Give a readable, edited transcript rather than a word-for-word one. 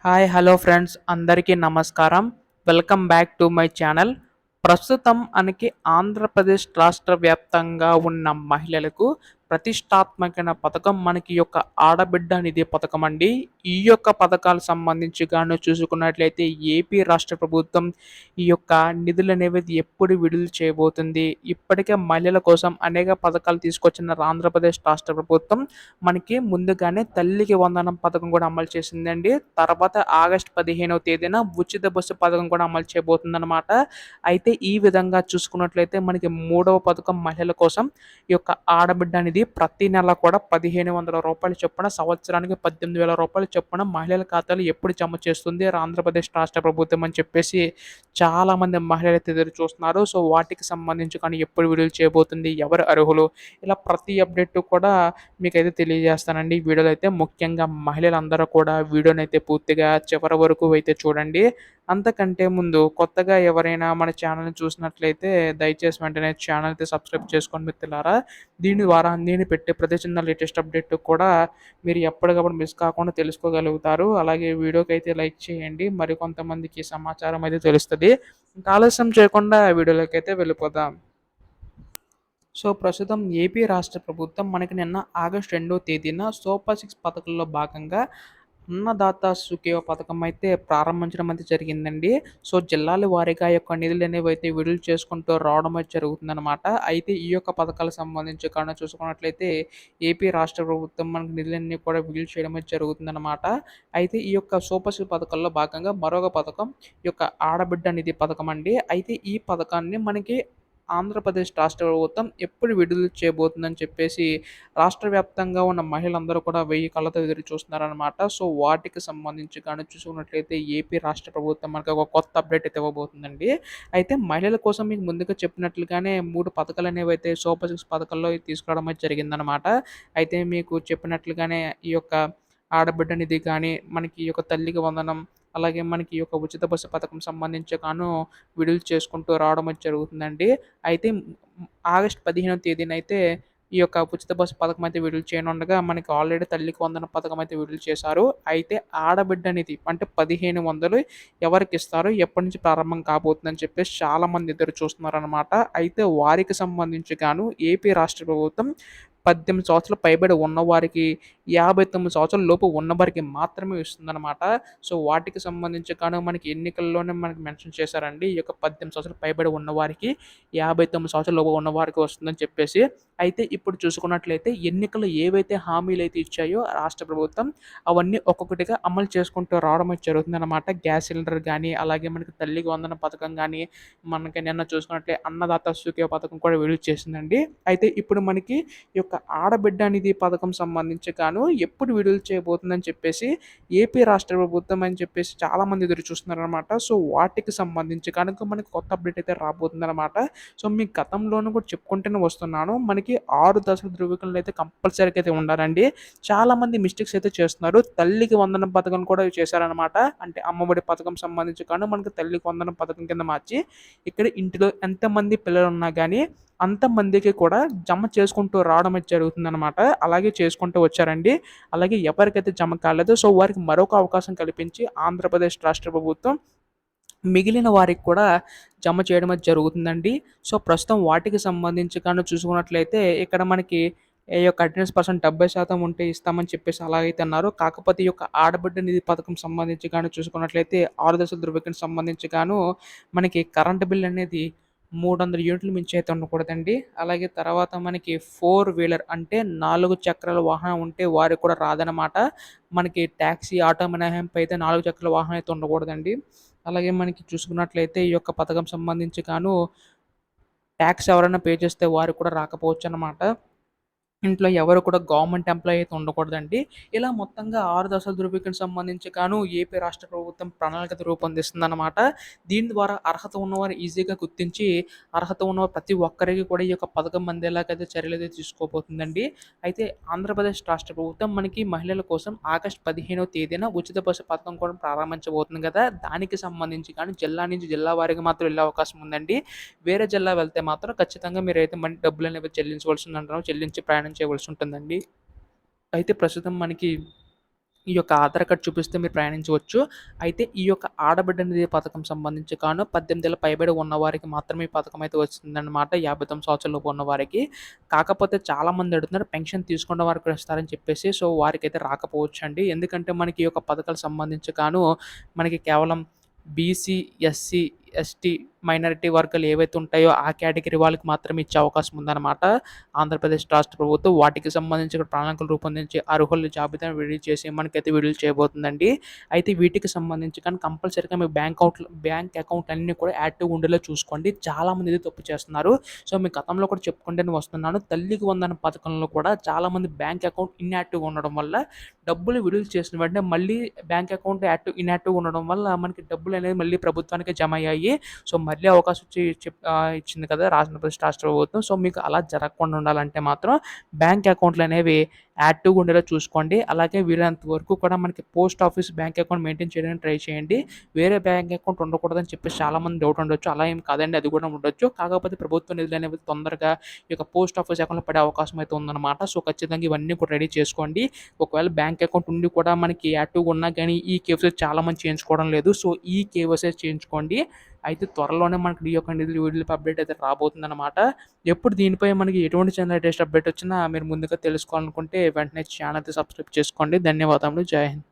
Hi hello friends అందరికీ నమస్కారం. Welcome back to my channel. ప్రస్తుతం మనకి ఆంధ్రప్రదేశ్ రాష్ట్ర వ్యాప్తంగా ఉన్న మహిళలకు ప్రతిష్టాత్మకమైన పథకం మనకి ఈ యొక్క ఆడబిడ్డ నిధి పథకం అండి. ఈ యొక్క పథకాలకు సంబంధించి గాను చూసుకున్నట్లయితే ఏపీ రాష్ట్ర ప్రభుత్వం ఈ యొక్క నిధులనేవి ఎప్పుడు విడుదల చేయబోతుంది. ఇప్పటికే మహిళల కోసం అనేక పథకాలు తీసుకొచ్చిన ఆంధ్రప్రదేశ్ రాష్ట్ర ప్రభుత్వం మనకి ముందుగానే తల్లికి వందనం పథకం కూడా అమలు చేసిందండి. తర్వాత ఆగస్టు 15వ తేదీన ఉచిత బస్సు పథకం కూడా అమలు చేయబోతుందన్నమాట. అయితే ఈ విధంగా చూసుకున్నట్లయితే మనకి మూడవ పథకం మహిళల కోసం ఈ యొక్క ఆడబిడ్డ అనేది ప్రతి నెల కూడా రూ. 1,500 చొప్పున సంవత్సరానికి రూ. 18,000 చొప్పున మహిళల ఖాతాలో ఎప్పుడు జమ చేస్తుంది ఆంధ్రప్రదేశ్ రాష్ట్ర ప్రభుత్వం అని చెప్పేసి చాలామంది మహిళలు అయితే ఎదురు చూస్తున్నారు. సో వాటికి సంబంధించి కానీ ఎప్పుడు విడుదల చేయబోతుంది, ఎవరు అర్హులు, ఇలా ప్రతి అప్డేట్ కూడా మీకైతే తెలియజేస్తానండి. ఈ వీడియోలో అయితే ముఖ్యంగా మహిళలందరూ కూడా వీడియోనైతే పూర్తిగా చివరి వరకు అయితే చూడండి. అంతకంటే ముందు కొత్తగా ఎవరైనా మన ఛానల్‌ని చూసినట్లయితే దయచేసి వెంటనే ఛానల్ అయితే సబ్స్క్రైబ్ చేసుకోండి మిత్రులారా. దీని ద్వారా నేను పెట్టే ప్రతి చిన్న లేటెస్ట్ అప్డేట్ కూడా మీరు ఎప్పటికప్పుడు మిస్ కాకుండా తెలుసుకోగలుగుతారు. అలాగే వీడియోకైతే లైక్ చేయండి. మరికొంతమందికి సమాచారం అయితే తెలుస్తది. ఇంకా ఆలస్యం చేయకుండా వీడియోలోకైతే వెళ్ళిపోదాం. సో ప్రస్తుతం ఏపీ రాష్ట్ర ప్రభుత్వం మనకి నిన్న ఆగస్టు 2వ తేదీన సూపర్ సిక్స్ పథకంలో భాగంగా అన్నదాత సుఖీవ పథకం అయితే ప్రారంభించడం అయితే జరిగిందండి. సో జిల్లాల వారీగా యొక్క నిధులు అనేవి అయితే విడుదల చేసుకుంటూ రావడం అయితే జరుగుతుందన్నమాట. అయితే ఈ యొక్క పథకాలకు సంబంధించి కానీ చూసుకున్నట్లయితే ఏపీ రాష్ట్ర ప్రభుత్వం మనకు నిధులన్నీ కూడా విడుదల చేయడం అయితే జరుగుతుందన్నమాట. అయితే ఈ యొక్క సూపర్ సిక్స్ పథకంలో భాగంగా మరొక పథకం ఈ యొక్క ఆడబిడ్డ నిధి పథకం అండి. అయితే ఈ పథకాన్ని మనకి ఆంధ్రప్రదేశ్ రాష్ట్ర ప్రభుత్వం ఎప్పుడు విడుదల చేయబోతుందని చెప్పేసి రాష్ట్ర వ్యాప్తంగా ఉన్న మహిళలందరూ కూడా వెయ్యి కళ్ళతో ఎదురు చూస్తున్నారనమాట. సో వాటికి సంబంధించి కానీ చూసుకున్నట్లయితే ఏపీ రాష్ట్ర ప్రభుత్వం మనకు ఒక కొత్త అప్డేట్ అయితే ఇవ్వబోతుందండి. అయితే మహిళల కోసం మీకు ముందుగా చెప్పినట్లుగానే 3 పథకాలు అనేవి అయితే సూపర్ సిక్స్ పథకాల్లో తీసుకురావడం అయితే జరిగిందనమాట. అయితే మీకు చెప్పినట్లుగానే ఈ యొక్క ఆడబిడ్డ నిధి కానీ, మనకి ఈ యొక్క తల్లికి వందనం, అలాగే మనకి ఈ యొక్క ఉచిత బస్సు పథకం సంబంధించి విడుదల చేసుకుంటూ రావడం అయితే జరుగుతుందండి. అయితే ఆగస్టు 15వ తేదీనైతే ఈ యొక్క ఉచిత బస్సు పథకం అయితే విడుదల చేయనుండగా మనకి ఆల్రెడీ తల్లికి వందనం పథకం అయితే విడుదల చేశారు. అయితే ఆడబిడ్డ నిధి అంటే 1,500 ఎవరికిస్తారు? ఎప్పటి నుంచి ప్రారంభం కాబోతుందని చెప్పేసి చాలామంది ఎదురు చూస్తున్నారనమాట. అయితే వారికి సంబంధించి గాను ఏపీ రాష్ట్ర ప్రభుత్వం 18 సంవత్సరాలు పైబడి ఉన్నవారికి, 59 సంవత్సరాల లోపు ఉన్నవారికి మాత్రమే ఇస్తుందనమాట. సో వాటికి సంబంధించి గాను మనకి ఎన్నికల్లోనే మనకి మెన్షన్ చేశారండి. ఈ యొక్క 18 సంవత్సరాలు పైబడి ఉన్నవారికి, 59 సంవత్సరాల లోపు ఉన్నవారికి వస్తుందని చెప్పేసి. అయితే ఇప్పుడు చూసుకున్నట్లయితే ఎన్నికల్లో ఏవైతే హామీలైతే ఇచ్చాయో రాష్ట్ర ప్రభుత్వం అవన్నీ ఒక్కొక్కటిగా అమలు చేసుకుంటూ రావడం అయితే జరుగుతుందనమాట. గ్యాస్ సిలిండర్ గానీ, అలాగే మనకి తల్లికి వందనం పథకం గానీ, మనకి నిన్న చూసుకున్నట్లే అన్నదాత సుఖీయ పథకం కూడా విడుదల చేసిందండి. అయితే ఇప్పుడు మనకి ఈ యొక్క ఆడబిడ్డ నిధి పథకం సంబంధించి గాను ఎప్పుడు విడుదల చేయబోతుందని చెప్పేసి ఏపీ రాష్ట్ర ప్రభుత్వం అని చెప్పేసి చాలామంది ఎదురు చూస్తున్నారనమాట. సో వాటికి సంబంధించి కనుక మనకి కొత్త అప్డేట్ అయితే రాబోతుందనమాట. సో మీకు గతంలోనూ కూడా చెప్పుకుంటూనే వస్తున్నాను. మనకి 6 దశల ధృవీకరణలు అయితే కంపల్సరీగా అయితే ఉండాలండి. చాలామంది మిస్టేక్స్ అయితే చేస్తున్నారు. తల్లికి వందనం పథకం కూడా చేశారనమాట. అంటే అమ్మఒడి పథకం సంబంధించి కానీ మనకి తల్లికి వందనం పథకం కింద మార్చి ఇక్కడ ఇంటిలో ఎంతమంది పిల్లలున్నా గానీ అంతమందికి కూడా జమ చేసుకుంటూ రావడం అయితే జరుగుతుందనమాట. అలాగే చేసుకుంటూ వచ్చారండి. అలాగే ఎవరికైతే జమ కాలేదో సో వారికి మరొక అవకాశం కల్పించి ఆంధ్రప్రదేశ్ రాష్ట్ర ప్రభుత్వం మిగిలిన వారికి కూడా జమ చేయడం అయితే జరుగుతుందండి. సో ప్రస్తుతం వాటికి సంబంధించి కానీ చూసుకున్నట్లయితే ఇక్కడ మనకి ఈ యొక్క అటెండెన్స్ పర్సెంట్ 70% ఉంటే ఇస్తామని చెప్పేసి అలాగైతే అన్నారు. కాకపోతే ఈ యొక్క ఆడబిడ్డ నిధి పథకం సంబంధించి గాను చూసుకున్నట్లయితే 6 దశల ధృవీకరణ సంబంధించి గాను మనకి కరెంట్ బిల్ అనేది 300 యూనిట్లు మించి అయితే ఉండకూడదండి. అలాగే తర్వాత మనకి 4 వీలర్ అంటే 4 చక్రాల వాహనం ఉంటే వారికి కూడా రాదనమాట. మనకి టాక్సీ, ఆటో మినహాయింపు అయితే 4 చక్రాల వాహనం అయితే ఉండకూడదండి. అలాగే మనకి చూసుకున్నట్లయితే ఈ యొక్క పథకం సంబంధించి గాను టాక్స్ ఎవరైనా పే చేస్తే వారికి కూడా రాకపోవచ్చనమాట. ఇంట్లో ఎవరు కూడా గవర్నమెంట్ ఎంప్లాయీ అయితే ఉండకూడదండి. ఇలా మొత్తంగా 6 దశల ధృవీకరణకు సంబంధించి గాను ఏపీ రాష్ట్ర ప్రభుత్వం ప్రణాళిక రూపొందిస్తుందనమాట. దీని ద్వారా అర్హత ఉన్నవారు ఈజీగా గుర్తించి, అర్హత ఉన్న ప్రతి ఒక్కరికి కూడా ఈ యొక్క పథకం అందేలాగైతే చర్యలైతే తీసుకోబోతుందండి. అయితే ఆంధ్రప్రదేశ్ రాష్ట్ర ప్రభుత్వం మనకి మహిళల కోసం ఆగస్టు 15వ తేదీన ఉచిత బస్సు పథకం కూడా ప్రారంభించబోతుంది కదా! దానికి సంబంధించి కానీ జిల్లా నుంచి జిల్లా వారీగా మాత్రం వెళ్ళే అవకాశం ఉందండి. వేరే జిల్లా వెళ్తే మాత్రం ఖచ్చితంగా మీరైతే డబ్బులనేవి చెల్లించవలసి ఉందంటారు. చెల్లించి ప్రయాణం చేయవలసి ఉంటుందండి. అయితే ప్రస్తుతం మనకి ఈ యొక్క ఆధార్ కార్డ్ చూపిస్తే మీరు ప్రయాణించవచ్చు. అయితే ఈ యొక్క ఆడబిడ్డ నిధి పథకం సంబంధించి 18 ఏళ్ల పైబడి ఉన్నవారికి మాత్రమే ఈ పథకం అయితే వస్తుందన్నమాట. 59 సంవత్సరాల లోపు ఉన్నవారికి. కాకపోతే చాలామంది అడుగుతున్నారు పెన్షన్ తీసుకున్న వారికి కూడా ఇస్తారని చెప్పేసి. సో, వారికైతే రాకపోవచ్చండి. ఎందుకంటే మనకి ఈ యొక్క పథకాలకు సంబంధించి మనకి కేవలం బీసీ, ఎస్సీ, ఎస్టీ, మైనారిటీ వర్గాలు ఏవైతే ఉంటాయో ఆ కేటగిరీ వాళ్ళకి మాత్రమే ఇచ్చే అవకాశం ఉందన్నమాట. ఆంధ్రప్రదేశ్ రాష్ట్ర ప్రభుత్వం వాటికి సంబంధించి ప్రణాళికలు రూపొందించి అర్హుల జాబితాను విడుదల చేసి మనకైతే విడుదల చేయబోతుందండి. అయితే వీటికి సంబంధించి కంపల్సరీగా మీ బ్యాంక్ అకౌంట్ అన్నీ కూడా యాక్టివ్‌గా ఉండేలా చూసుకోండి. చాలామంది ఇది తప్పు చేస్తున్నారు. సో, మీ గతంలో కూడా చెప్పుకుంటూనే వస్తున్నాను. తల్లికి వందనం పథకంలో కూడా చాలామంది బ్యాంక్ అకౌంట్ ఇన్‌యాక్టివ్‌గా ఉండడం వల్ల డబ్బులు విడుదల చేసిన వెంటనే మళ్ళీ బ్యాంక్ అకౌంట్ ఇన్‌యాక్టివ్‌గా ఉండడం వల్ల మనకి డబ్బులనేవి మళ్ళీ ప్రభుత్వానికి జమ అయ్యాయి. సో, మళ్ళీ అవకాశం ఇచ్చింది కదా! ఆంధ్రప్రదేశ్ రాష్ట్ర ప్రభుత్వం. సో, మీకు అలా జరగకుండా ఉండాలంటే మాత్రం బ్యాంక్ అకౌంట్‌లనేవి యాక్టివ్‌గా ఉండేలా చూసుకోండి. అలాగే వీలైనంత వరకు కూడా మనకి post office bank account maintain చేయడానికి ట్రై చేయండి. వేరే బ్యాంక్ అకౌంట్ ఉండకూడదని చెప్పేసి చాలామంది డౌట్ ఉండొచ్చు. అలా ఏం కాదండి, అది కూడా ఉండొచ్చు. కాకపోతే ప్రభుత్వ నిధులనేవి తొందరగా ఈ యొక్క పోస్ట్ ఆఫీస్ అకౌంట్‌లో పడే అవకాశం అయితే ఉందన్నమాట. సో, ఖచ్చితంగా ఇవన్నీ కూడా రెడీ చేసుకోండి. ఒకవేళ బ్యాంక్ అకౌంట్ ఉండి కూడా మనకి యాక్టివ్‌గా ఉన్నా గానీ ఈ కేవైసీ చాలామంది చేయించుకోవడం లేదు. సో, ఈ కేవైసీ చేయించుకోండి. అయితే త్వరలోనే మనకి ఈ యొక్క నిధులు విడుదల అప్డేట్ అయితే రాబోతుందన్నమాట. ఎప్పుడు దీనిపై మనకి ఎటువంటి చిన్న లేటెస్ట్ అప్డేట్ వచ్చినా మీరు ముందుగా తెలుసుకోవాలనుకుంటే వెంటనే ఛానల్ అయితే సబ్స్క్రైబ్ చేసుకోండి. ధన్యవాదములు. జై హింద్.